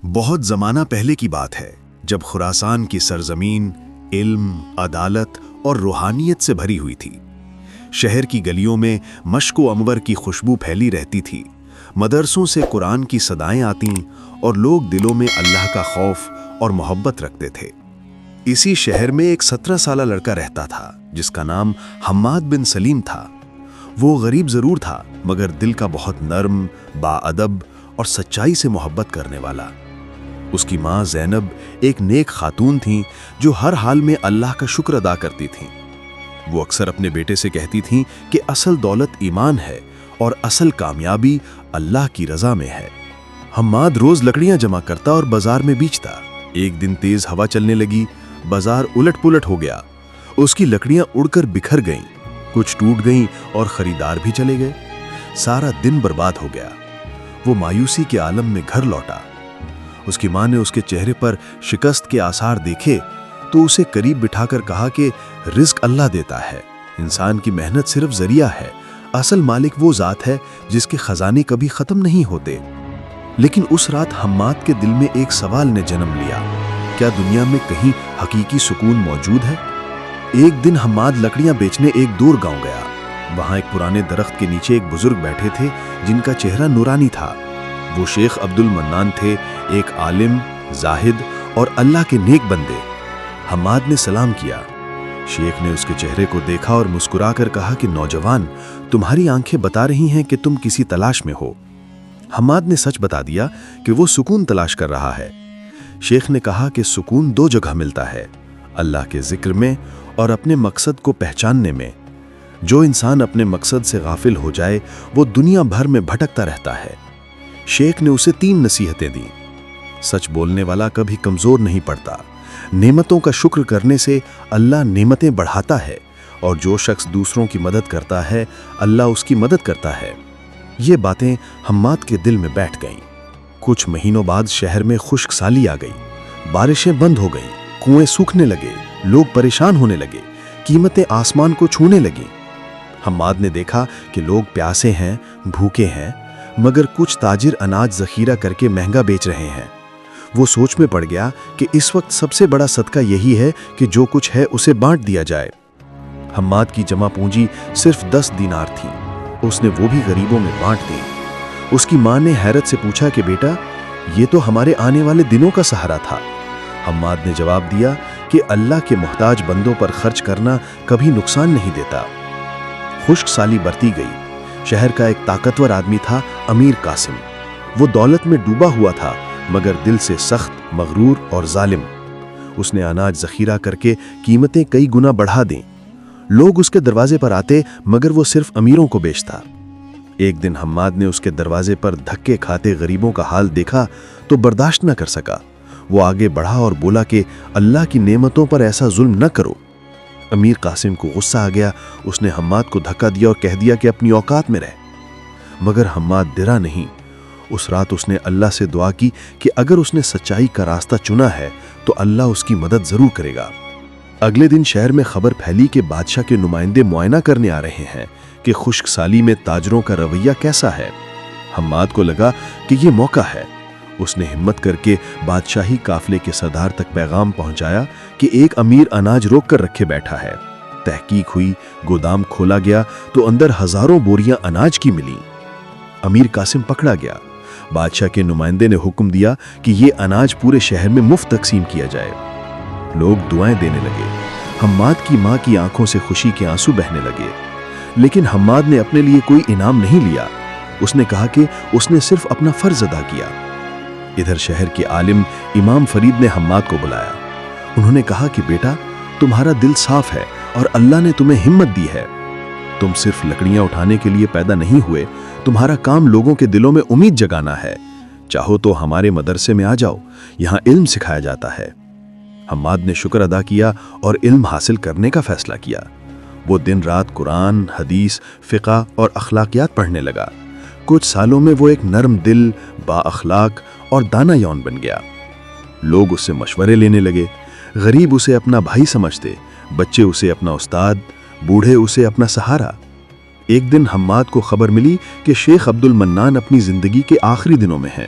بہت زمانہ پہلے کی بات ہے جب خراسان کی سرزمین علم، عدالت اور روحانیت سے بھری ہوئی تھی۔ شہر کی گلیوں میں مشک و عنبر کی خوشبو پھیلی رہتی تھی، مدرسوں سے قرآن کی صدائیں آتیں اور لوگ دلوں میں اللہ کا خوف اور محبت رکھتے تھے۔ اسی شہر میں ایک 17 سالہ لڑکا رہتا تھا جس کا نام حماد بن سلیم تھا۔ وہ غریب ضرور تھا مگر دل کا بہت نرم، باادب اور سچائی سے محبت کرنے والا۔ اس کی ماں زینب ایک نیک خاتون تھیں جو ہر حال میں اللہ کا شکر ادا کرتی تھیں۔ وہ اکثر اپنے بیٹے سے کہتی تھیں کہ اصل دولت ایمان ہے اور اصل کامیابی اللہ کی رضا میں ہے۔ حماد روز لکڑیاں جمع کرتا اور بازار میں بیچتا۔ ایک دن تیز ہوا چلنے لگی، بازار الٹ پلٹ ہو گیا۔ اس کی لکڑیاں اڑ کر بکھر گئیں، کچھ ٹوٹ گئیں اور خریدار بھی چلے گئے۔ سارا دن برباد ہو گیا۔ وہ مایوسی کے عالم میں گھر لوٹا۔ اس کی ماں نے اس کے چہرے پر شکست کے آثار دیکھے تو اسے قریب بٹھا کر کہا کہ رزق اللہ دیتا ہے، انسان کی محنت صرف ذریعہ ہے، اصل مالک وہ ذات ہے جس کے خزانے کبھی ختم نہیں ہوتے۔ لیکن اس رات حماد کے دل میں ایک سوال نے جنم لیا، کیا دنیا میں کہیں حقیقی سکون موجود ہے؟ ایک دن حماد لکڑیاں بیچنے ایک دور گاؤں گیا۔ وہاں ایک پرانے درخت کے نیچے ایک بزرگ بیٹھے تھے جن کا چہرہ نورانی تھا۔ وہ شیخ عبد المنان تھے، ایک عالم، زاہد اور اللہ کے نیک بندے۔ حماد نے سلام کیا۔ شیخ نے اس کے چہرے کو دیکھا اور مسکرا کر کہا کہ نوجوان، تمہاری آنکھیں بتا رہی ہیں کہ تم کسی تلاش میں ہو۔ حماد نے سچ بتا دیا کہ وہ سکون تلاش کر رہا ہے۔ شیخ نے کہا کہ سکون دو جگہ ملتا ہے، اللہ کے ذکر میں اور اپنے مقصد کو پہچاننے میں۔ جو انسان اپنے مقصد سے غافل ہو جائے وہ دنیا بھر میں بھٹکتا رہتا ہے۔ شیخ نے اسے 3 نصیحتیں دیں۔ سچ بولنے والا کبھی کمزور نہیں پڑتا، نعمتوں کا شکر کرنے سے اللہ نعمتیں بڑھاتا ہے، اور جو شخص دوسروں کی مدد کرتا ہے اللہ اس کی مدد کرتا ہے۔ یہ باتیں حماد کے دل میں بیٹھ گئیں۔ کچھ مہینوں بعد شہر میں خشک سالی آ گئی، بارشیں بند ہو گئیں، کنویں سوکھنے لگے، لوگ پریشان ہونے لگے، قیمتیں آسمان کو چھونے لگیں۔ حماد نے دیکھا کہ لوگ پیاسے ہیں، بھوکے ہیں، مگر کچھ تاجر اناج ذخیرہ کر کے مہنگا بیچ رہے ہیں۔ وہ سوچ میں پڑ گیا کہ اس وقت سب سے بڑا صدقہ یہی ہے کہ جو کچھ ہے اسے بانٹ دیا جائے۔ حماد کی جمع پونجی صرف 10 دینار تھی، اس نے وہ بھی غریبوں میں بانٹ دی۔ اس کی ماں نے حیرت سے پوچھا کہ بیٹا، یہ تو ہمارے آنے والے دنوں کا سہارا تھا۔ حماد نے جواب دیا کہ اللہ کے محتاج بندوں پر خرچ کرنا کبھی نقصان نہیں دیتا۔ خشک سالی برتی گئی۔ شہر کا ایک طاقتور آدمی تھا، امیر قاسم۔ وہ دولت میں ڈوبا ہوا تھا مگر دل سے سخت، مغرور اور ظالم۔ اس نے اناج ذخیرہ کر کے قیمتیں کئی گنا بڑھا دیں۔ لوگ اس کے دروازے پر آتے مگر وہ صرف امیروں کو بیچتا۔ ایک دن حماد نے اس کے دروازے پر دھکے کھاتے غریبوں کا حال دیکھا تو برداشت نہ کر سکا۔ وہ آگے بڑھا اور بولا کہ اللہ کی نعمتوں پر ایسا ظلم نہ کرو۔ امیر قاسم کو غصہ آ گیا، اس نے حماد کو دھکا دیا اور کہہ دیا کہ اپنی اوقات میں رہ۔ مگر حماد ڈرا نہیں۔ اس رات اس نے اللہ سے دعا کی کہ اگر اس نے سچائی کا راستہ چنا ہے تو اللہ اس کی مدد ضرور کرے گا۔ اگلے دن شہر میں خبر پھیلی کہ بادشاہ کے نمائندے معائنہ کرنے آ رہے ہیں کہ خشک سالی میں تاجروں کا رویہ کیسا ہے۔ حماد کو لگا کہ یہ موقع ہے۔ اس نے ہمت کر کے بادشاہی قافلے کے سردار تک پیغام پہنچایا کہ ایک امیر اناج روک کر رکھے بیٹھا ہے۔ تحقیق ہوئی، گودام کھولا گیا تو اندر ہزاروں بوریاں اناج کی ملیں۔ امیر قاسم پکڑا گیا۔ بادشاہ کے نمائندے نے حکم دیا کہ یہ اناج پورے شہر میں مفت تقسیم کیا جائے۔ لوگ دعائیں دینے لگے۔ حماد کی ماں کی آنکھوں سے خوشی کے آنسو بہنے لگے۔ لیکن حماد نے اپنے لیے کوئی انعام نہیں لیا۔ اس نے کہا کہ اس نے صرف اپنا فرض ادا کیا۔ ادھر شہر کے عالم امام فرید نے حماد کو بلایا۔ انہوں نے کہا کہ بیٹا، تمہارا دل صاف ہے اور اللہ نے تمہیں ہمت دی ہے۔ تم صرف لکڑیاں اٹھانے کے لیے پیدا نہیں ہوئے، تمہارا کام لوگوں کے دلوں میں امید جگانا ہے۔ چاہو تو ہمارے مدرسے میں آ جاؤ، یہاں علم سکھایا جاتا ہے۔ حماد نے شکر ادا کیا اور علم حاصل کرنے کا فیصلہ کیا۔ وہ دن رات قرآن، حدیث، فقہ اور اخلاقیات پڑھنے لگا۔ کچھ سالوں میں وہ ایک نرم دل، با اخلاق اور دانہ یون بن گیا۔ لوگ اس سے مشورے لینے لگے۔ غریب اسے اپنا بھائی سمجھتے، بچے اسے اپنا استاد، بوڑھے اسے اپنا سہارا۔ ایک دن حماد کو خبر ملی کہ شیخ عبد المنان اپنی زندگی کے آخری دنوں میں ہیں۔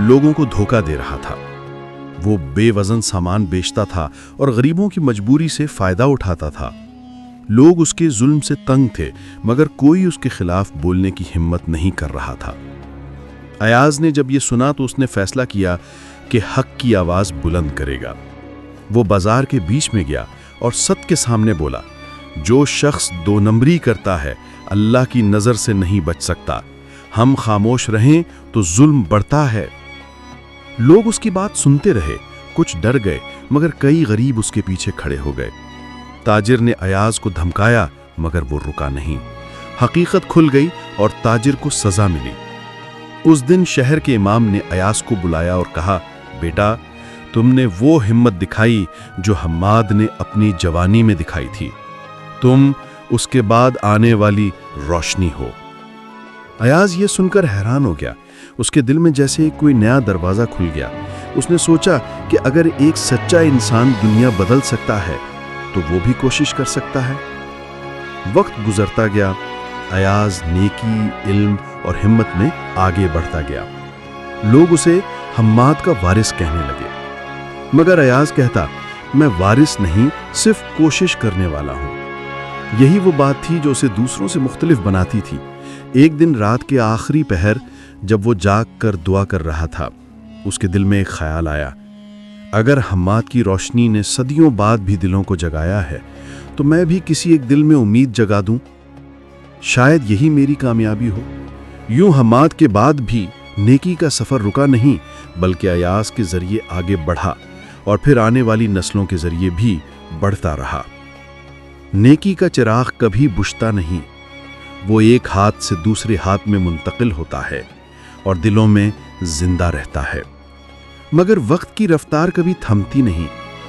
لوگوں کو دھوکہ دے رہا تھا۔ وہ بے وزن سامان بیچتا تھا اور غریبوں کی مجبوری سے فائدہ اٹھاتا تھا۔ لوگ اس کے ظلم سے تنگ تھے، مگر کوئی اس کے خلاف بولنے کی ہمت نہیں کر رہا تھا۔ ایاز نے جب یہ سنا تو اس نے فیصلہ کیا کہ حق کی آواز بلند کرے گا۔ وہ بازار کے بیچ میں گیا اور سب کے سامنے بولا، جو شخص دو نمبری کرتا ہے اللہ کی نظر سے نہیں بچ سکتا۔ ہم خاموش رہیں تو ظلم بڑھتا ہے۔ لوگ اس کی بات سنتے رہے، کچھ ڈر گئے، مگر کئی غریب اس کے پیچھے کھڑے ہو گئے۔ تاجر نے ایاز کو دھمکایا، مگر وہ رکا نہیں۔ حقیقت کھل گئی اور تاجر کو سزا ملی۔ اس دن شہر کے امام نے ایاز کو بلایا اور کہا، بیٹا، تم نے وہ ہمت دکھائی جو حماد نے اپنی جوانی میں دکھائی تھی۔ تم اس کے بعد آنے والی روشنی ہو۔ ایاز یہ سن کر حیران ہو گیا۔ اس کے دل میں جیسے کوئی نیا دروازہ کھل گیا۔ اس نے سوچا کہ اگر ایک سچا انسان دنیا بدل سکتا ہے تو وہ بھی کوشش کر سکتا ہے۔ وقت گزرتا گیا، ایاز نیکی، علم اور ہمت میں آگے بڑھتا گیا۔ لوگ اسے حماد کا وارث کہنے لگے، مگر ایاز کہتا، میں وارث نہیں، صرف کوشش کرنے والا ہوں۔ یہی وہ بات تھی جو اسے دوسروں سے مختلف بناتی تھی۔ ایک دن رات کے آخری پہر جب وہ جاگ کر دعا کر رہا تھا، اس کے دل میں ایک خیال آیا، اگر حماد کی روشنی نے صدیوں بعد بھی دلوں کو جگایا ہے تو میں بھی کسی ایک دل میں امید جگا دوں۔ شاید یہی میری کامیابی ہو۔ یوں حماد کے بعد بھی نیکی کا سفر رکا نہیں، بلکہ ایاز کے ذریعے آگے بڑھا اور پھر آنے والی نسلوں کے ذریعے بھی بڑھتا رہا۔ نیکی کا چراغ کبھی بجھتا نہیں، وہ ایک ہاتھ سے دوسرے ہاتھ میں منتقل ہوتا ہے اور دلوں میں زندہ رہتا ہے۔ مگر وقت کی رفتار کبھی تھمتی نہیں۔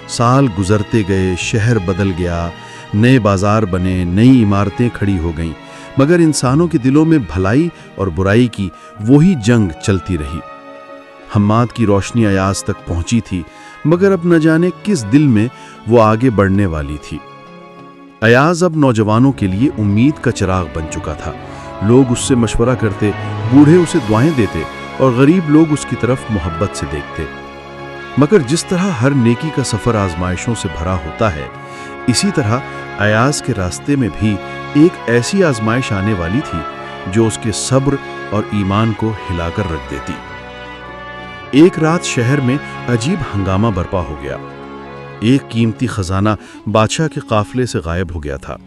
سال گزرتے گئے، شہر بدل گیا، نئے بازار بنے، نئی عمارتیں کھڑی ہو گئیں، مگر انسانوں کے دلوں میں بھلائی اور برائی کی وہی جنگ چلتی رہی۔ حماد کی روشنی ایاز تک پہنچی تھی، مگر اب نہ جانے کس دل میں وہ آگے بڑھنے والی تھی۔ ایاز اب نوجوانوں کے لیے امید کا چراغ بن چکا تھا۔ لوگ اس سے مشورہ کرتے، بوڑھے اسے دعائیں دیتے اور غریب لوگ اس کی طرف محبت سے دیکھتے۔ مگر جس طرح ہر نیکی کا سفر آزمائشوں سے بھرا ہوتا ہے، اسی طرح ایاز کے راستے میں بھی ایک ایسی آزمائش آنے والی تھی جو اس کے صبر اور ایمان کو ہلا کر رکھ دیتی۔ ایک رات شہر میں عجیب ہنگامہ برپا ہو گیا۔ ایک قیمتی خزانہ بادشاہ کے قافلے سے غائب ہو گیا تھا۔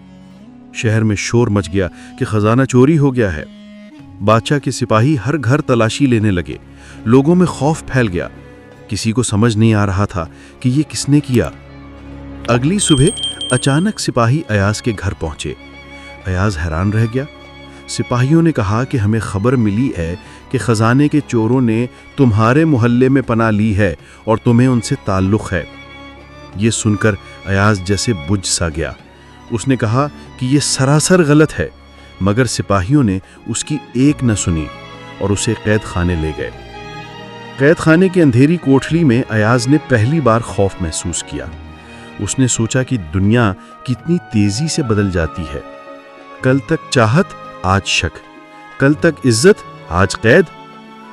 شہر میں شور مچ گیا کہ خزانہ چوری ہو گیا ہے۔ بادشاہ کے سپاہی ہر گھر تلاشی لینے لگے۔ لوگوں میں خوف پھیل گیا۔ کسی کو سمجھ نہیں آ رہا تھا کہ یہ کس نے کیا۔ اگلی صبح اچانک سپاہی ایاز کے گھر پہنچے۔ ایاز حیران رہ گیا۔ سپاہیوں نے کہا کہ ہمیں خبر ملی ہے کہ خزانے کے چوروں نے تمہارے محلے میں پناہ لی ہے اور تمہیں ان سے تعلق ہے۔ یہ سن کر ایاز جیسے بجھ سا گیا۔ اس نے کہا کہ یہ سراسر غلط ہے، مگر سپاہیوں نے اس کی ایک نہ سنی اور اسے قید خانے لے گئے۔ قید خانے کی اندھیری کوٹھلی میں ایاز نے پہلی بار خوف محسوس کیا۔ اس نے سوچا کہ دنیا کتنی تیزی سے بدل جاتی ہے۔ کل تک چاہت، آج شک، کل تک عزت، آج قید۔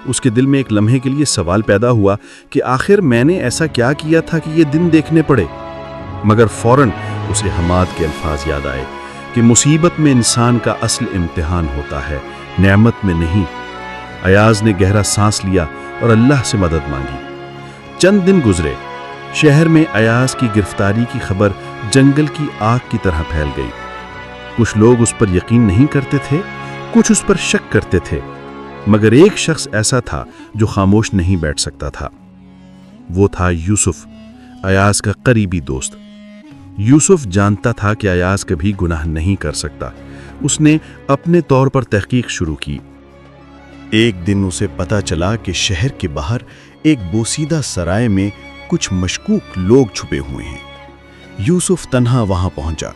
اس کے دل میں ایک لمحے کے لیے سوال پیدا ہوا کہ آخر میں نے ایسا کیا کیا تھا کہ یہ دن دیکھنے پڑے، مگر فوراً اسے حماد کے الفاظ یاد آئے کہ مصیبت میں انسان کا اصل امتحان ہوتا ہے، نعمت میں نہیں۔ ایاز نے گہرا سانس لیا اور اللہ سے مدد مانگی۔ چند دن گزرے، شہر میں ایاز کی گرفتاری کی خبر جنگل کی آگ کی طرح پھیل گئی۔ کچھ لوگ اس پر یقین نہیں کرتے تھے، کچھ اس پر شک کرتے تھے، مگر ایک شخص ایسا تھا جو خاموش نہیں بیٹھ سکتا تھا۔ وہ تھا یوسف، ایاز کا قریبی دوست۔ یوسف جانتا تھا کہ ایاز کبھی گناہ نہیں کر سکتا۔ اس نے اپنے طور پر تحقیق شروع کی۔ ایک دن اسے پتا چلا کہ شہر کے باہر ایک بوسیدہ سرائے میں کچھ مشکوک لوگ چھپے ہوئے ہیں۔ یوسف تنہا وہاں پہنچا۔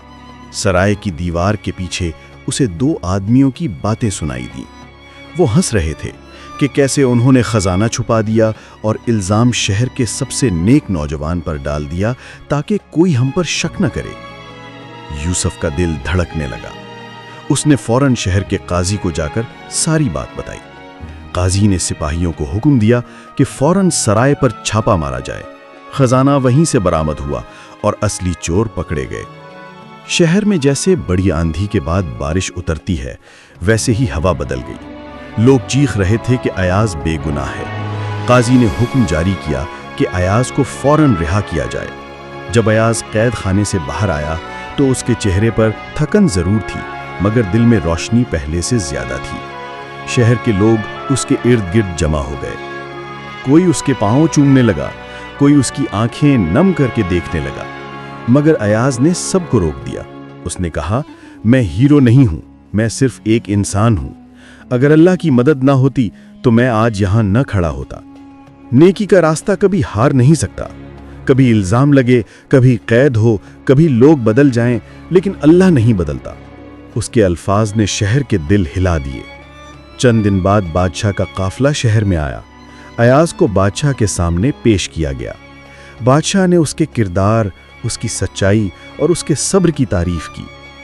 سرائے کی دیوار کے پیچھے اسے دو آدمیوں کی باتیں سنائی دیں۔ وہ ہنس رہے تھے کہ کیسے انہوں نے خزانہ چھپا دیا اور الزام شہر کے سب سے نیک نوجوان پر ڈال دیا تاکہ کوئی ہم پر شک نہ کرے۔ یوسف کا دل دھڑکنے لگا۔ اس نے فوراً شہر کے قاضی کو جا کر ساری بات بتائی۔ قاضی نے سپاہیوں کو حکم دیا کہ فوراً سرائے پر چھاپا مارا جائے۔ خزانہ وہیں سے برآمد ہوا اور اصلی چور پکڑے گئے۔ شہر میں جیسے بڑی آندھی کے بعد بارش اترتی ہے، ویسے ہی ہوا بدل گئی۔ لوگ چیخ رہے تھے کہ ایاز بے گناہ ہے۔ قاضی نے حکم جاری کیا کہ ایاز کو فوراً رہا کیا جائے۔ جب ایاز قید خانے سے باہر آیا تو اس کے چہرے پر تھکن ضرور تھی، مگر دل میں روشنی پہلے سے زیادہ تھی۔ شہر کے لوگ اس کے ارد گرد جمع ہو گئے۔ کوئی اس کے پاؤں چومنے لگا، کوئی اس کی آنکھیں نم کر کے دیکھنے لگا، مگر ایاز نے سب کو روک دیا۔ اس نے کہا، میں ہیرو نہیں ہوں، میں صرف ایک انسان ہوں۔ اگر اللہ کی مدد نہ ہوتی تو میں آج یہاں نہ کھڑا ہوتا۔ نیکی کا راستہ کبھی ہار نہیں سکتا۔ کبھی الزام لگے، کبھی قید ہو، کبھی لوگ بدل جائیں، لیکن اللہ نہیں بدلتا۔ اس کے الفاظ نے شہر کے دل ہلا دیے۔ چند دن بعد بادشاہ کا قافلہ شہر میں آیا۔ ایاز کو بادشاہ کے سامنے پیش کیا گیا۔ بادشاہ نے اس کے کردار، اس کی سچائی اور اس کے صبر کی تعریف کی۔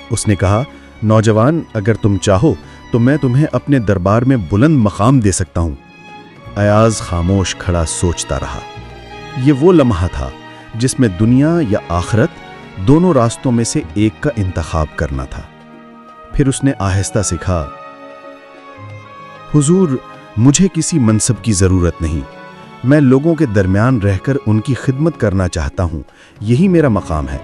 اس نے کہا، نوجوان، اگر تم چاہو تو میں تمہیں اپنے دربار میں بلند مقام دے سکتا ہوں۔ ایاز خاموش کھڑا سوچتا رہا۔ یہ وہ لمحہ تھا جس میں دنیا یا آخرت، دونوں راستوں میں سے ایک کا انتخاب کرنا تھا۔ پھر اس نے آہستہ سے کہا، حضور، مجھے کسی منصب کی ضرورت نہیں، میں لوگوں کے درمیان رہ کر ان کی خدمت کرنا چاہتا ہوں، یہی میرا مقام ہے۔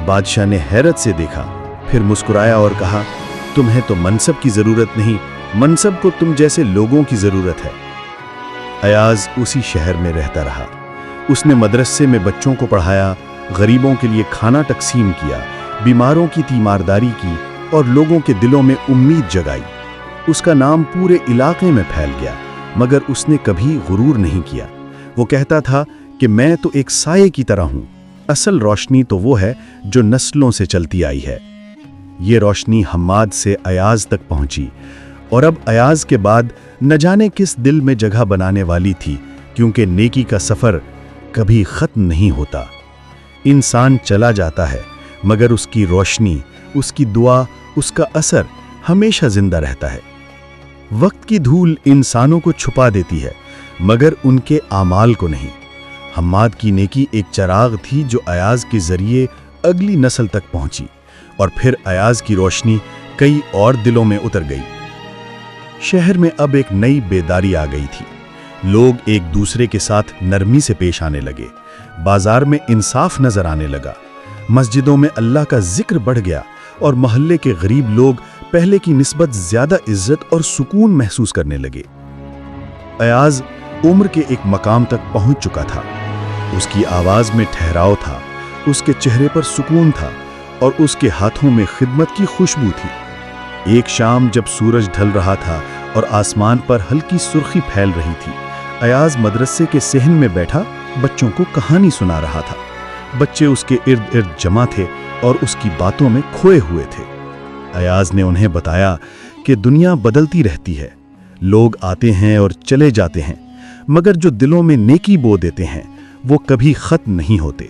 بادشاہ نے حیرت سے دیکھا، پھر مسکرایا اور کہا، تمہیں تو منصب کی ضرورت نہیں، منصب کو تم جیسے لوگوں کی ضرورت ہے۔ ایاز اسی شہر میں رہتا رہا۔ اس نے مدرسے میں بچوں کو پڑھایا، غریبوں کے لیے کھانا تقسیم کیا، بیماروں کی تیمارداری کی اور لوگوں کے دلوں میں امید جگائی۔ اس کا نام پورے علاقے میں پھیل گیا، مگر اس نے کبھی غرور نہیں کیا۔ وہ کہتا تھا کہ میں تو ایک سائے کی طرح ہوں، اصل روشنی تو وہ ہے جو نسلوں سے چلتی آئی ہے۔ یہ روشنی حماد سے ایاز تک پہنچی، اور اب ایاز کے بعد نہ جانے کس دل میں جگہ بنانے والی تھی، کیونکہ نیکی کا سفر کبھی ختم نہیں ہوتا۔ انسان چلا جاتا ہے، مگر اس کی روشنی، اس کی دعا، اس کا اثر ہمیشہ زندہ رہتا ہے۔ وقت کی دھول انسانوں کو چھپا دیتی ہے، مگر ان کے اعمال کو نہیں۔ حماد کی نیکی ایک چراغ تھی جو ایاز کے ذریعے اگلی نسل تک پہنچی، اور پھر ایاز کی روشنی کئی اور دلوں میں اتر گئی۔ شہر میں اب ایک نئی بیداری آ گئی تھی۔ لوگ ایک دوسرے کے ساتھ نرمی سے پیش آنے لگے، بازار میں انصاف نظر آنے لگا، مسجدوں میں اللہ کا ذکر بڑھ گیا، اور محلے کے غریب لوگ پہلے کی نسبت زیادہ عزت اور سکون محسوس کرنے لگے۔ ایاز عمر کے ایک مقام تک پہنچ چکا تھا۔ اس کی آواز میں ٹھہراؤ تھا، اس کے چہرے پر سکون تھا، اور اس کے ہاتھوں میں خدمت کی خوشبو تھی۔ ایک شام جب سورج ڈھل رہا تھا اور آسمان پر ہلکی سرخی پھیل رہی تھی، ایاز مدرسے کے صحن میں بیٹھا بچوں کو کہانی سنا رہا تھا۔ بچے اس کے ارد گرد جمع تھے اور اس کی باتوں میں کھوئے ہوئے تھے۔ ایاز نے انہیں بتایا کہ دنیا بدلتی رہتی ہے، لوگ آتے ہیں اور چلے جاتے ہیں، مگر جو دلوں میں نیکی بو دیتے ہیں وہ کبھی ختم نہیں ہوتے۔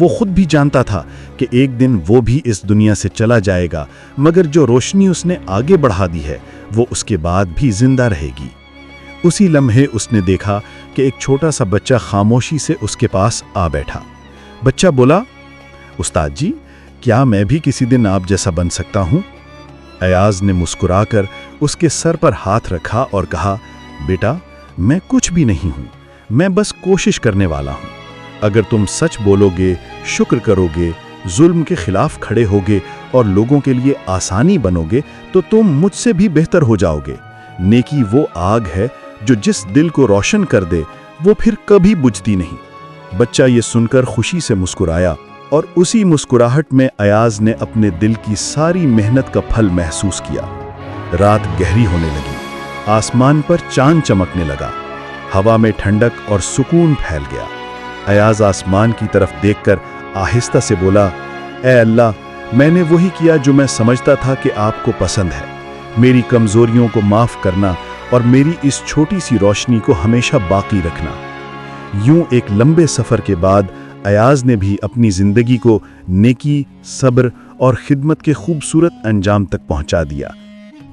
وہ خود بھی جانتا تھا کہ ایک دن وہ بھی اس دنیا سے چلا جائے گا، مگر جو روشنی اس نے آگے بڑھا دی ہے وہ اس کے بعد بھی زندہ رہے گی۔ اسی لمحے اس نے دیکھا کہ ایک چھوٹا سا بچہ خاموشی سے اس کے پاس آ بیٹھا۔ بچہ بولا، استاد جی، کیا میں بھی کسی دن آپ جیسا بن سکتا ہوں؟ ایاز نے مسکرا کر اس کے سر پر ہاتھ رکھا اور کہا، بیٹا، میں کچھ بھی نہیں ہوں، میں بس کوشش کرنے والا ہوں۔ اگر تم سچ بولو گے، شکر کرو گے، ظلم کے خلاف کھڑے ہوگے اور لوگوں کے لیے آسانی بنو گے تو تم مجھ سے بھی بہتر ہو جاؤ گے۔ نیکی وہ آگ ہے جو جس دل کو روشن کر دے وہ پھر کبھی بجھتی نہیں۔ بچہ یہ سن کر خوشی سے مسکرایا، اور اسی مسکراہٹ میں ایاز نے اپنے دل کی ساری محنت کا پھل محسوس کیا۔ رات گہری ہونے لگی، آسمان پر چاند چمکنے لگا، ہوا میں ٹھنڈک اور سکون پھیل گیا۔ ایاز آسمان کی طرف دیکھ کر آہستہ سے بولا، اے اللہ، میں نے وہی کیا جو میں سمجھتا تھا کہ آپ کو پسند ہے۔ میری کمزوریوں کو معاف کرنا اور میری اس چھوٹی سی روشنی کو ہمیشہ باقی رکھنا۔ یوں ایک لمبے سفر کے بعد ایاز نے بھی اپنی زندگی کو نیکی، صبر اور خدمت کے خوبصورت انجام تک پہنچا دیا۔